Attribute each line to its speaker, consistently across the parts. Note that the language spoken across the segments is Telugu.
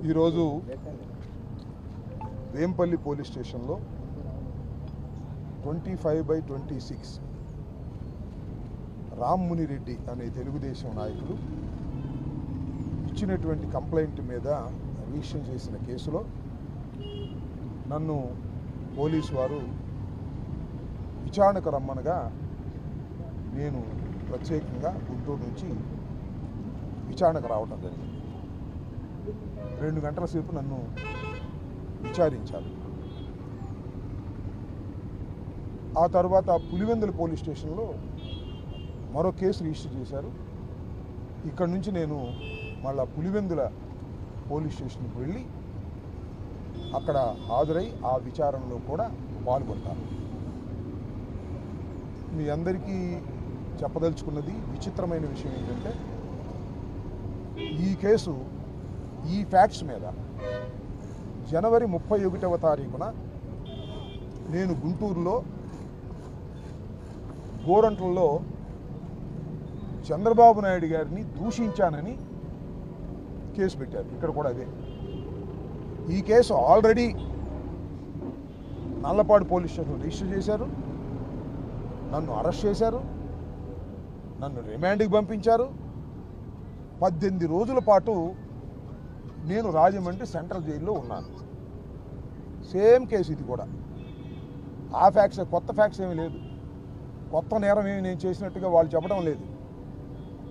Speaker 1: ఈరోజు వేంపల్లి పోలీస్ స్టేషన్లో 25/26 రామ్మూని రెడ్డి అనే తెలుగుదేశం నాయకులు ఇచ్చినటువంటి కంప్లైంట్ మీద రిజిస్టర్ చేసిన కేసులో నన్ను పోలీసు వారు విచారణకు రమ్మనగా నేను ప్రత్యేకంగా గుంటూరు నుంచి విచారణకు రావటం జరిగింది. 2 గంటల సేపు నన్ను విచారించారు. ఆ తర్వాత పులివెందుల పోలీస్ స్టేషన్లో మరో కేసు రిజిస్టర్ చేశారు. ఇక్కడ నుంచి నేను మళ్ళా పులివెందుల పోలీస్ స్టేషన్కి వెళ్ళి అక్కడ హాజరై ఆ విచారణలో కూడా పాల్గొంటాను. మీ అందరికీ చెప్పదలుచుకున్నది విచిత్రమైన విషయం ఏంటంటే, ఈ కేసు ఈ ఫ్యాక్ట్స్ మీద జనవరి 31వ తారీఖున నేను గుంటూరులో గోరంట్లలో చంద్రబాబు నాయుడు గారిని దూషించానని కేసు పెట్టారు. ఇక్కడ కూడా అదే. ఈ case already Nallapadu police station register చేశారు. నన్ను అరెస్ట్ చేశారు. నన్ను రిమాండ్కి పంపించారు. 18 రోజుల పాటు నేను రాజమండ్రి సెంట్రల్ జైల్లో ఉన్నాను. సేమ్ కేసు ఇది కూడా. ఆ ఫ్యాక్ట్స్, కొత్త ఫ్యాక్ట్స్ ఏమీ లేదు. కొత్త నేరం ఏమి నేను చేసినట్టుగా వాళ్ళు చెప్పడం లేదు.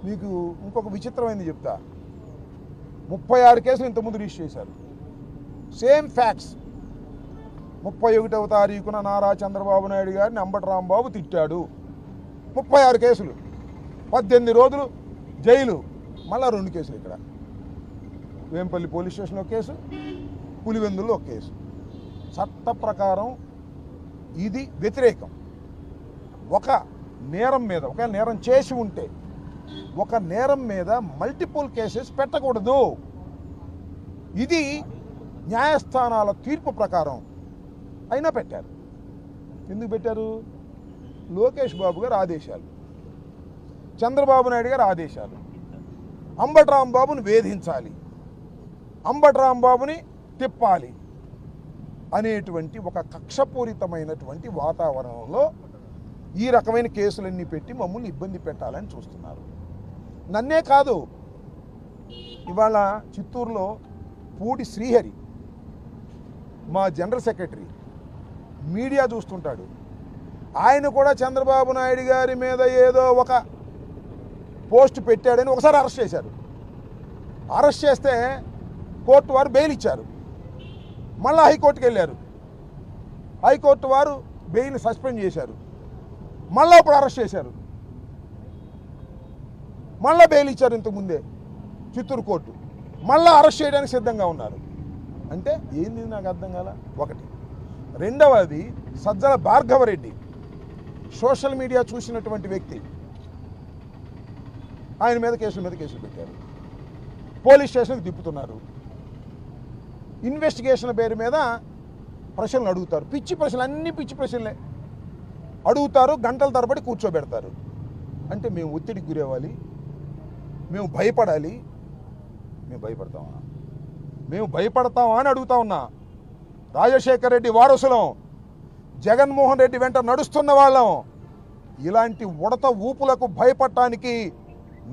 Speaker 1: మీకు ఇంకొక విచిత్రమైనది చెప్తా. 36 కేసులు ఇంతకుముందు రిజిస్టర్ చేశారు. Same facts. 31వ తారీఖున నారా చంద్రబాబు నాయుడు గారిని అంబటి రాంబాబు తిట్టాడు. 36 కేసులు, 18 రోజులు జైలు. మళ్ళా 2 కేసులు ఇక్కడ వేంపల్లి పోలీస్ స్టేషన్లో కేసు, పులివెందుల్లో ఒక కేసు. చట్ట ప్రకారం ఇది వ్యతిరేకం. ఒక నేరం మీద, ఒకవేళ నేరం చేసి ఉంటే ఒక నేరం మీద మల్టిపుల్ కేసెస్ పెట్టకూడదు. ఇది న్యాయస్థానాల తీర్పు ప్రకారం అయినా పెట్టారు. ఎందుకు పెట్టారు? లోకేష్ బాబు గారు ఆదేశాలు, చంద్రబాబు నాయుడు గారు ఆదేశాలు. అంబటి రాంబాబుని వేధించాలి, అంబటి రాంబాబుని తిప్పాలి అనేటువంటి ఒక కక్షపూరితమైనటువంటి వాతావరణంలో ఈ రకమైన కేసులన్నీ పెట్టి మమ్మల్ని ఇబ్బంది పెట్టాలని చూస్తున్నారు. నన్నే కాదు, ఇవాళ చిత్తూరులో పూడి శ్రీహరి మా జనరల్ సెక్రటరీ మీడియా చూస్తుంటాడు. ఆయన కూడా చంద్రబాబు నాయుడు గారి మీద ఏదో ఒక పోస్ట్ పెట్టాడని ఒకసారి అరెస్ట్ చేశారు. అరెస్ట్ చేస్తే కోర్టు వారు బెయిల్ ఇచ్చారు. మళ్ళీ హైకోర్టుకి వెళ్ళారు. హైకోర్టు వారు బెయిల్ సస్పెండ్ చేశారు. మళ్ళీ ఇప్పుడు అరెస్ట్ చేశారు. మళ్ళీ బెయిల్ ఇచ్చారు ఇంతకుముందే చిత్తూరు కోర్టు. మళ్ళీ అరెస్ట్ చేయడానికి సిద్ధంగా ఉన్నారు. అంటే ఏంది నాకు అర్థం కాల. ఒకటి. రెండవది, సజ్జల భార్గవరెడ్డి సోషల్ మీడియా చూసినటువంటి వ్యక్తి. ఆయన మీద కేసులు పెట్టారు. పోలీస్ స్టేషన్కి తిప్పుతున్నారు. ఇన్వెస్టిగేషన్ పేరు మీద ప్రశ్నలు అడుగుతారు. పిచ్చి ప్రశ్నలు, అన్ని పిచ్చి ప్రశ్నలే అడుగుతారు. గంటల తరబడి కూర్చోబెడతారు. అంటే మేము ఒత్తిడికి గురవ్వాలి, మేము భయపడాలి. మేము భయపడతామా అని అడుగుతా ఉన్నా. రాజశేఖర రెడ్డి వారసులం, జగన్మోహన్ రెడ్డి వెంట నడుస్తున్న వాళ్ళం. ఇలాంటి ఉడత ఊపులకు భయపడటానికి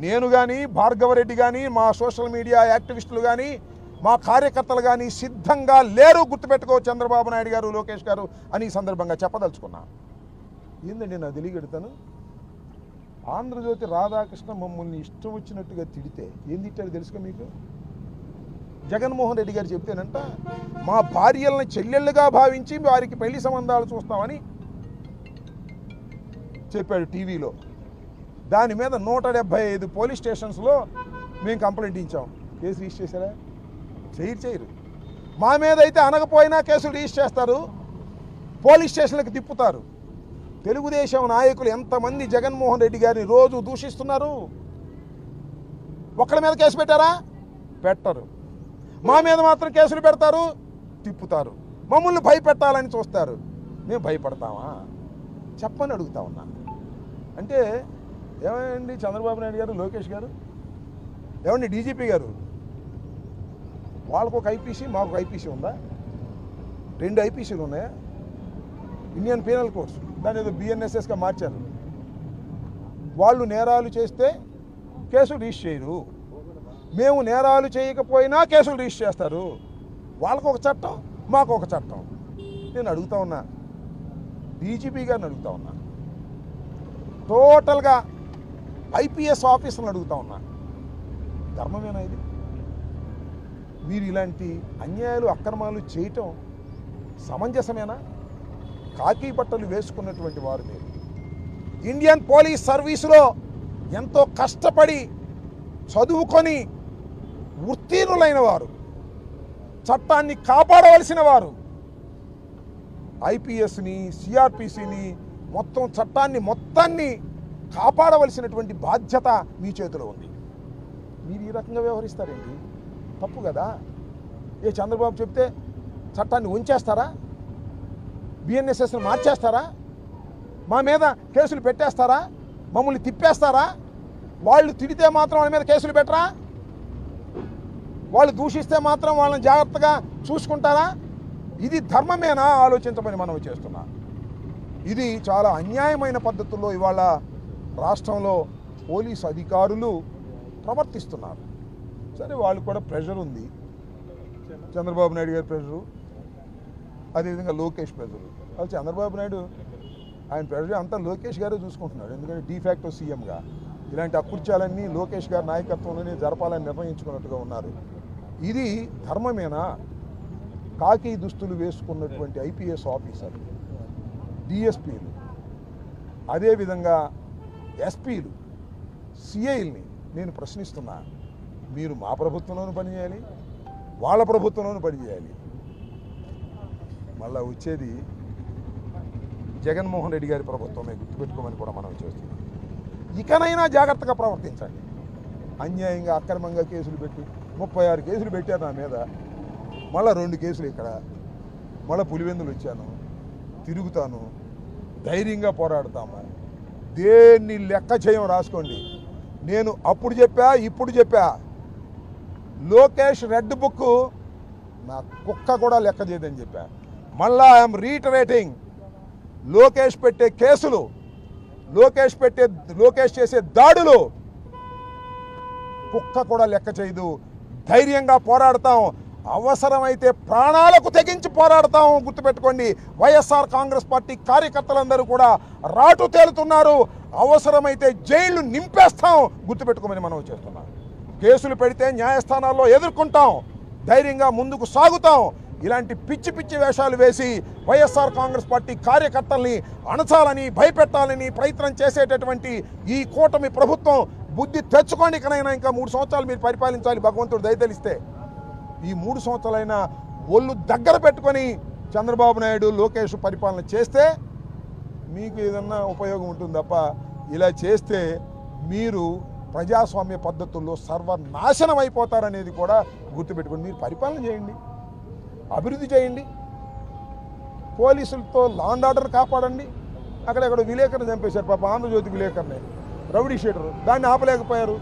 Speaker 1: నేను కానీ, భార్గవరెడ్డి కానీ, మా సోషల్ మీడియా యాక్టివిస్టులు కానీ, మా కార్యకర్తలు కానీ సిద్ధంగా లేరు. గుర్తుపెట్టుకో చంద్రబాబు నాయుడు గారు, లోకేష్ గారు అని ఈ సందర్భంగా చెప్పదలుచుకున్నా. ఏందండి నా తెలియగెడతాను. ఆంధ్రజ్యోతి రాధాకృష్ణ మమ్మల్ని ఇష్టం వచ్చినట్టుగా తిడితే ఏం తిట్టారు తెలుసుగా మీకు? జగన్మోహన్ రెడ్డి గారు చెప్తేనంట, మా భార్యలను చెల్లెళ్ళుగా భావించి వారికి పెళ్లి సంబంధాలు చూస్తామని చెప్పాడు టీవీలో. దాని మీద 175 పోలీస్ స్టేషన్స్లో మేము కంప్లైంట్ ఇచ్చాం. కేసు రిజిస్టర్ చేశారా? చేయరు. మా మీద అయితే అనకపోయినా కేసులు రిజిస్టర్ చేస్తారు, పోలీస్ స్టేషన్లకు తిప్పుతారు. తెలుగుదేశం నాయకులు ఎంతమంది జగన్మోహన్ రెడ్డి గారిని రోజు దూషిస్తున్నారు. ఒక్కళ్ళ మీద కేసు పెట్టారా? పెట్టరు. మా మీద మాత్రం కేసులు పెడతారు, తిప్పుతారు. మమ్మల్ని భయపెట్టాలని చూస్తారు. మేము భయపడతామా? చెప్పని అడుగుతా ఉన్నా. అంటే ఏమండి చంద్రబాబు నాయుడు గారు, లోకేష్ గారు, ఏమండి డీజీపీ గారు, వాళ్ళకు ఒక ఐపీసీ, మాకు ఒక ఐపీసీ ఉందా? 2 ఐపీసీలు ఉన్నాయా? ఇండియన్ పీనల్ కోడ్స్, దాని ఏదో బిఎన్ఎస్ఎస్గా మార్చారు. వాళ్ళు నేరాలు చేస్తే కేసులు రిజిస్టర్ చేయరు, మేము నేరాలు చేయకపోయినా కేసులు రిజిస్టర్ చేస్తారు. వాళ్ళకు ఒక చట్టం, మాకు ఒక చట్టం. నేను అడుగుతా ఉన్నా, డీజీపీ గారిని అడుగుతా ఉన్నా, టోటల్గా ఐపీఎస్ ఆఫీసర్ని అడుగుతా ఉన్నా, ధర్మమేనా ఇది? మీరు ఇలాంటి అన్యాయాలు, అక్రమాలు చేయటం సమంజసమేనా? కాకి బట్టలు వేసుకున్నటువంటి వారు మీరు ఇండియన్ పోలీస్ సర్వీసులో ఎంతో కష్టపడి చదువుకొని ఉత్తీర్ణులైన వారు, చట్టాన్ని కాపాడవలసిన వారు, ఐపీఎస్ని, సిఆర్పిసిని, మొత్తం చట్టాన్ని మొత్తాన్ని కాపాడవలసినటువంటి బాధ్యత మీ చేతిలో ఉంది. మీరు ఈ రకంగా వ్యవహరిస్తారేంటి? తప్పు కదా. ఏ చంద్రబాబు చెప్తే చట్టాన్ని ఉంచేస్తారా? బిఎన్ఎస్ఎస్ని మార్చేస్తారా? మా మీద కేసులు పెట్టేస్తారా? మమ్మల్ని తిప్పేస్తారా? వాళ్ళు తిడితే మాత్రం వాళ్ళ మీద కేసులు పెట్టరా? వాళ్ళు దూషిస్తే మాత్రం వాళ్ళని జాగ్రత్తగా చూసుకుంటారా? ఇది ధర్మమేనా? ఆలోచించమని మనం చేస్తున్నాం. ఇది చాలా అన్యాయమైన పద్ధతుల్లో ఇవాళ రాష్ట్రంలో పోలీసు అధికారులు ప్రవర్తిస్తున్నారు. సరే, వాళ్ళు కూడా ప్రెషర్ ఉంది, చంద్రబాబు నాయుడు గారి ప్రెషరు, అదేవిధంగా లోకేష్ ప్రెషరు. అది చంద్రబాబు నాయుడు ఆయన ప్రెషర్ అంతా లోకేష్ గారే చూసుకుంటున్నాడు. ఎందుకంటే డీఫాక్టో సీఎంగా ఇలాంటి అకృత్యాలన్నీ లోకేష్ గారి నాయకత్వంలోనే జరపాలని నిర్ణయించుకున్నట్టుగా ఉన్నారు. ఇది ధర్మమేనా? కాకి దుస్తులు వేసుకున్నటువంటి ఐపీఎస్ ఆఫీసర్లు, డిఎస్పీలు, అదేవిధంగా ఎస్పీలు, సిఐల్ని నేను ప్రశ్నిస్తున్నా. మీరు మా ప్రభుత్వంలోనూ పనిచేయాలి, వాళ్ళ ప్రభుత్వంలోనూ పనిచేయాలి. మళ్ళా వచ్చేది జగన్మోహన్ రెడ్డి గారి ప్రభుత్వమే, గుర్తుపెట్టుకోమని కూడా మనం చేస్తున్నాం. ఇకనైనా జాగ్రత్తగా ప్రవర్తించండి. అన్యాయంగా, అక్రమంగా కేసులు పెట్టి 36 కేసులు పెట్టారు నా మీద, మళ్ళీ 2 కేసులు ఇక్కడ, మళ్ళీ పులివెందులు వచ్చాను, తిరుగుతాను, ధైర్యంగా పోరాడతాము. దేన్ని లెక్క చేయం రాసుకోండి. నేను అప్పుడు చెప్పా, ఇప్పుడు చెప్పా, లోకేష్ రెడ్ బుక్ నా కుక్క కూడా లెక్క చేయదని చెప్పా. మళ్ళా ఐఎమ్ రీటరేటింగ్, లోకేష్ పెట్టే కేసులు, లోకేష్ చేసే దాడులు కుక్క కూడా లెక్క చేయదు. ధైర్యంగా పోరాడతాం, అవసరమైతే ప్రాణాలకు తెగించి పోరాడతాం. గుర్తుపెట్టుకోండి, వైఎస్ఆర్ కాంగ్రెస్ పార్టీ కార్యకర్తలందరూ కూడా రాటు తేలుతున్నారు. అవసరమైతే జైళ్లు నింపేస్తాం. గుర్తుపెట్టుకోమని మనం చేస్తున్నాం. కేసులు పెడితే న్యాయస్థానాల్లో ఎదుర్కొంటాం, ధైర్యంగా ముందుకు సాగుతాం. ఇలాంటి పిచ్చి పిచ్చి వేషాలు వేసి వైఎస్ఆర్ కాంగ్రెస్ పార్టీ కార్యకర్తల్ని అణచాలని, భయపెట్టాలని ప్రయత్నం చేసేటటువంటి ఈ కూటమి ప్రభుత్వం బుద్ధి తెచ్చుకోండి. ఇకనైనా ఇంకా 3 సంవత్సరాలు మీరు పరిపాలించాలి, భగవంతుడు దయతలిస్తే. ఈ 3 సంవత్సరాలైనా ఒళ్ళు దగ్గర పెట్టుకొని చంద్రబాబు నాయుడు, లోకేష్ పరిపాలన చేస్తే మీకు ఏదన్నా ఉపయోగం ఉంటుంది తప్ప, ఇలా చేస్తే మీరు ప్రజాస్వామ్య పద్ధతుల్లో సర్వనాశనం అయిపోతారనేది కూడా గుర్తుపెట్టుకోండి. మీరు పరిపాలన చేయండి, అభివృద్ధి చేయండి, పోలీసులతో లా అండ్ ఆర్డర్ కాపాడండి. అక్కడెక్కడ విలేకరుని చంపేశారు పాప, ఆంధ్రజ్యోతి విలేకరుని, రౌడీ షీటరు, దాన్ని ఆపలేకపోయారు.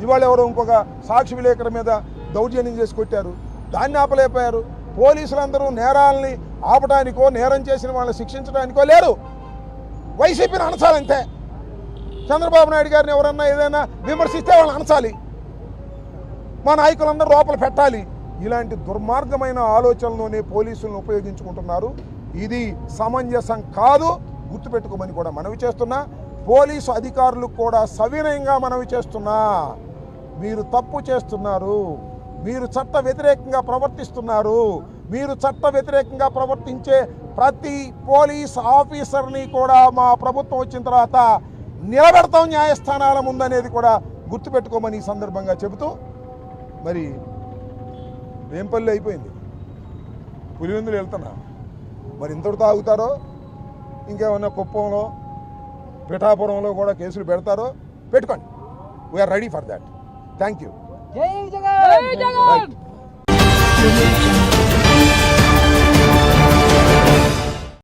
Speaker 1: ఇవాళ ఎవరో ఇంకొక సాక్షి విలేకరు మీద దౌర్జన్యం చేసి కొట్టారు, దాన్ని ఆపలేకపోయారు. పోలీసులందరూ నేరాలని ఆపడానికో, నేరం చేసిన వాళ్ళని శిక్షించడానికో లేరు. వైసీపీని అనచాలంతే. చంద్రబాబు నాయుడు గారిని ఎవరన్నా ఏదైనా విమర్శిస్తే వాళ్ళని అనచాలి, మా నాయకులందరూ లోపల పెట్టాలి. ఇలాంటి దుర్మార్గమైన ఆలోచనలోనే పోలీసులను ఉపయోగించుకుంటున్నారు. ఇది సమంజసం కాదు, గుర్తుపెట్టుకోమని కూడా మనవి చేస్తున్నా. పోలీసు అధికారులకు కూడా సవినయంగా మనవి చేస్తున్నా. మీరు తప్పు చేస్తున్నారు, మీరు చట్ట వ్యతిరేకంగా ప్రవర్తిస్తున్నారు. మీరు చట్ట వ్యతిరేకంగా ప్రవర్తించే ప్రతి పోలీస్ ఆఫీసర్ని కూడా మా ప్రభుత్వం వచ్చిన తర్వాత నిలబెడతాం న్యాయస్థానాల ముందనేది కూడా గుర్తుపెట్టుకోమని ఈ సందర్భంగా చెబుతూ, మరి వేంపల్లి అయిపోయింది, పులివెందులు వెళ్తున్నా. మరి ఇంతటితో ఆగుతారో, ఇంకేమన్నా కుప్పంలో, పిఠాపురంలో కూడా కేసులు పెడతారో పెట్టుకోండి. We are ready for that. Thank you.
Speaker 2: జై జగన్.